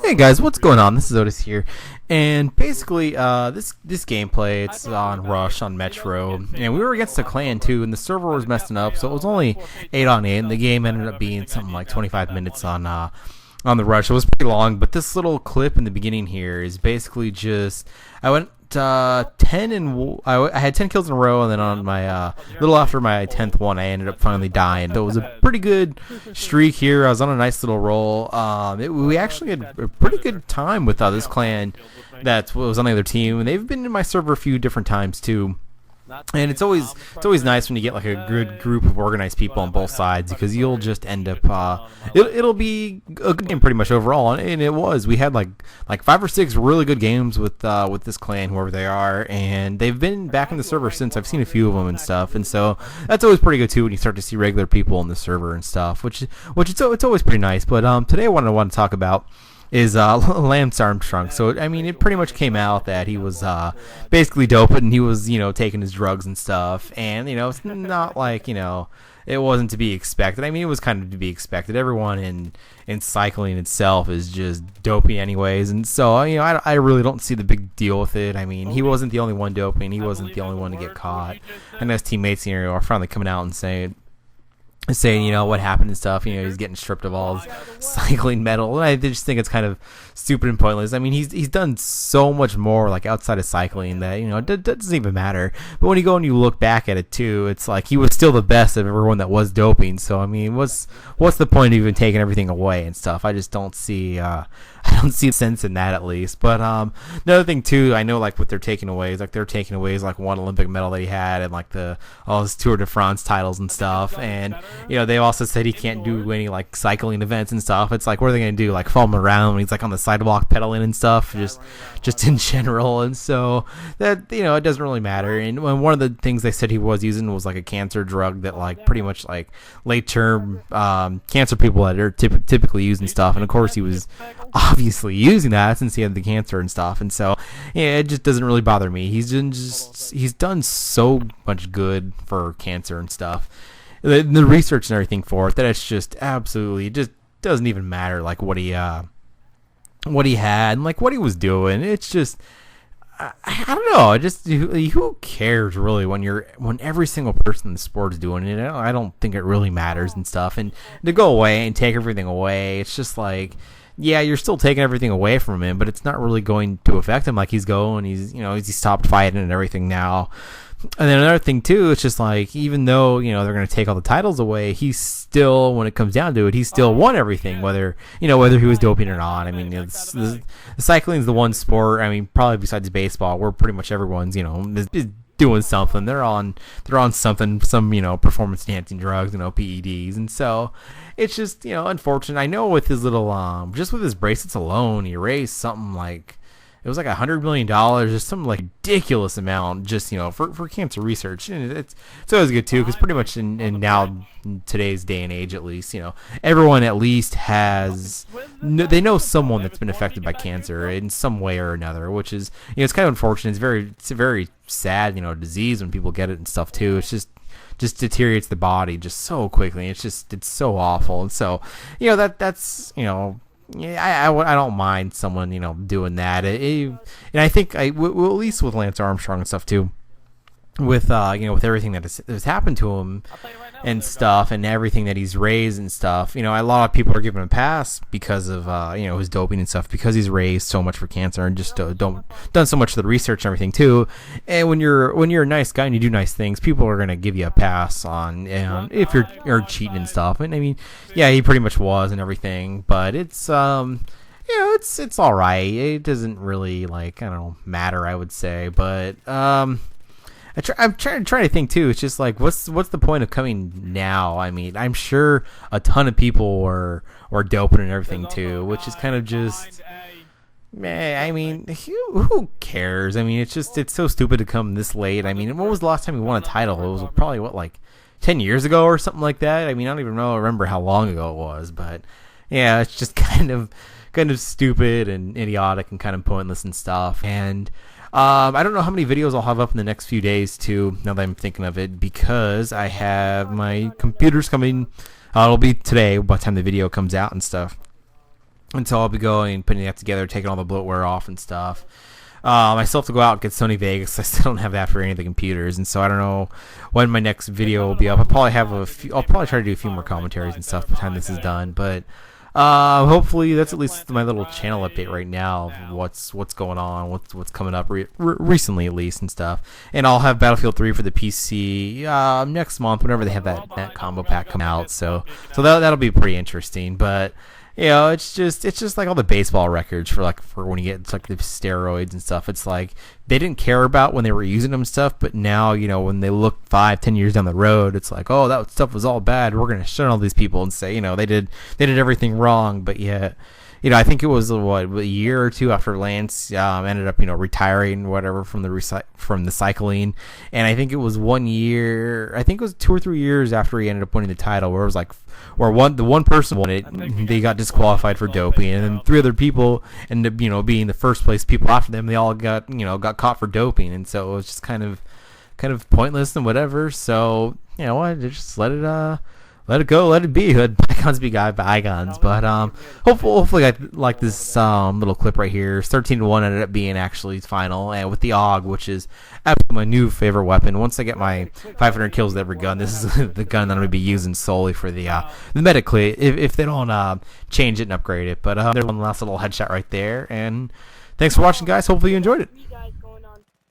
Hey guys, what's going on? This is Otis here, and basically, this gameplay, it's on Rush on Metro, and we were against a clan too, and the server was messing up, so it was only 8-on-8, and the game ended up being something like 25 minutes on the Rush. It was pretty long, but this little clip in the beginning here is basically just I went 10 and I had 10 kills in a row, and then on my little after my 10th one, I ended up finally dying. So it was a pretty good streak here. I was on a nice little roll. We actually had a pretty good time with this clan that was on the other team, and they've been in my server a few different times too. And it's always nice when you get like a good group of organized people on both sides, because you'll just end up it'll be a good game pretty much overall, and it was. We had like 5 or 6 really good games with this clan, whoever they are, and they've been back in the server since. I've seen a few of them and stuff, and so that's always pretty good too when you start to see regular people in the server and stuff, which it's always pretty nice. But today what I want to talk about is Lance Armstrong. So I mean, it pretty much came out that he was basically doped, and he was taking his drugs and stuff, and it's not like it wasn't to be expected. I mean, it was kind of to be expected. Everyone in cycling itself is just dopey anyways, and so I really don't see the big deal with it. I mean, he wasn't the only one doping. He wasn't the only one to get caught, and his teammates here are finally coming out and saying what happened and stuff. He's getting stripped of all his cycling medal, and I just think it's kind of stupid and pointless. I mean, he's done so much more like outside of cycling that it doesn't even matter. But when you go and you look back at it too, it's like he was still the best of everyone that was doping. So I mean, what's the point of even taking everything away and stuff? I just don't see I don't see sense in that, at least. But another thing too, I know like what they're taking away is they're taking away like one Olympic medal that he had, and like all his Tour de France titles and stuff. And they also said he can't do any like cycling events and stuff. It's like, what are they gonna do? Like follow him around when he's like on the sidewalk pedaling and stuff, just in general. And so that it doesn't really matter. And one of the things they said he was using was like a cancer drug that like pretty much like late term cancer people that are typically using stuff. And of course he was obviously using that since he had the cancer and stuff. And so it just doesn't really bother me. He's done so much good for cancer and stuff. The research and everything for it, that it's just absolutely just doesn't even matter like what he had and like what he was doing. It's just I don't know. Just who cares really when every single person in the sport is doing it? I don't think it really matters and stuff. And to go away and take everything away, it's just like, yeah, you're still taking everything away from him, but it's not really going to affect him. Like he's stopped fighting and everything now. And then another thing too, it's just like, even though they're going to take all the titles away, he's still, when it comes down to it, he still won everything, whether he was doping or not. I mean, the cycling is the one sport. I mean, probably besides baseball, where pretty much everyone's is doing something. They're on something, some performance enhancing drugs, PEDs, and so it's just unfortunate. I know with his little just with his bracelets alone, he raised something like, it was like $100 million, just some like ridiculous amount, just for cancer research. And it's always good too, because pretty much in now in today's day and age, at least everyone at least they know someone that's been affected by cancer in some way or another, which is it's kind of unfortunate. It's a very sad disease when people get it and stuff too. It's just deteriorates the body just so quickly. It's so awful. And so that's yeah, I don't mind someone doing that. And I think at least with Lance Armstrong and stuff too, with with everything that has happened to him and stuff, and everything that he's raised and stuff, a lot of people are giving him a pass because of his doping and stuff, because he's raised so much for cancer and just done so much of the research and everything too. And when you're a nice guy and you do nice things, people are gonna give you a pass on if you're cheating and stuff. And I mean, yeah, he pretty much was and everything, but it's it's all right. It doesn't really matter, I would say, but I'm trying to think too. It's just like, what's the point of coming now? I mean, I'm sure a ton of people were doping and everything too, which is kind of just, I mean, who cares? I mean, it's so stupid to come this late. I mean, when was the last time he won a title? It was probably 10 years ago or something like that. I mean, I don't even remember how long ago it was, but yeah, it's just kind of stupid and idiotic and kind of pointless and stuff. And I don't know how many videos I'll have up in the next few days too, now that I'm thinking of it, because I have my computers coming. It'll be today by the time the video comes out and stuff. And so I'll be going and putting that together, taking all the bloatware off and stuff. I still have to go out and get Sony Vegas. I still don't have that for any of the computers, and so I don't know when my next video will be up. I'll probably try to do a few more commentaries and stuff by the time this is done. But hopefully that's at least my little channel update right now. What's going on? What's coming up recently at least and stuff. And I'll have Battlefield 3 for the PC next month whenever they have that combo pack come out. So that'll be pretty interesting. But it's just like all the baseball records for when you get like the steroids and stuff. It's like they didn't care about when they were using them and stuff, but now when they look 5-10 years down the road, it's like, oh, that stuff was all bad. We're gonna shun all these people and say they did everything wrong, but yet. I think it was a year or two after Lance ended up retiring whatever from the cycling, and I think it was 1 year. I think it was 2 or 3 years after he ended up winning the title, where it was like, the one person won it, they got disqualified for doping, and then 3 other people ended up being the first place people after them. They all got caught for doping, and so it was just kind of pointless and whatever. So what, just let it go, let it be. Let bygones be bygones. But hopefully, like this little clip right here. 13-1 ended up being actually final, and with the AUG, which is absolutely my new favorite weapon. Once I get my 500 kills with every gun, this is the gun that I'm gonna be using solely for the medically. If they don't change it and upgrade it. But there's one last little headshot right there. And thanks for watching, guys. Hopefully you enjoyed it.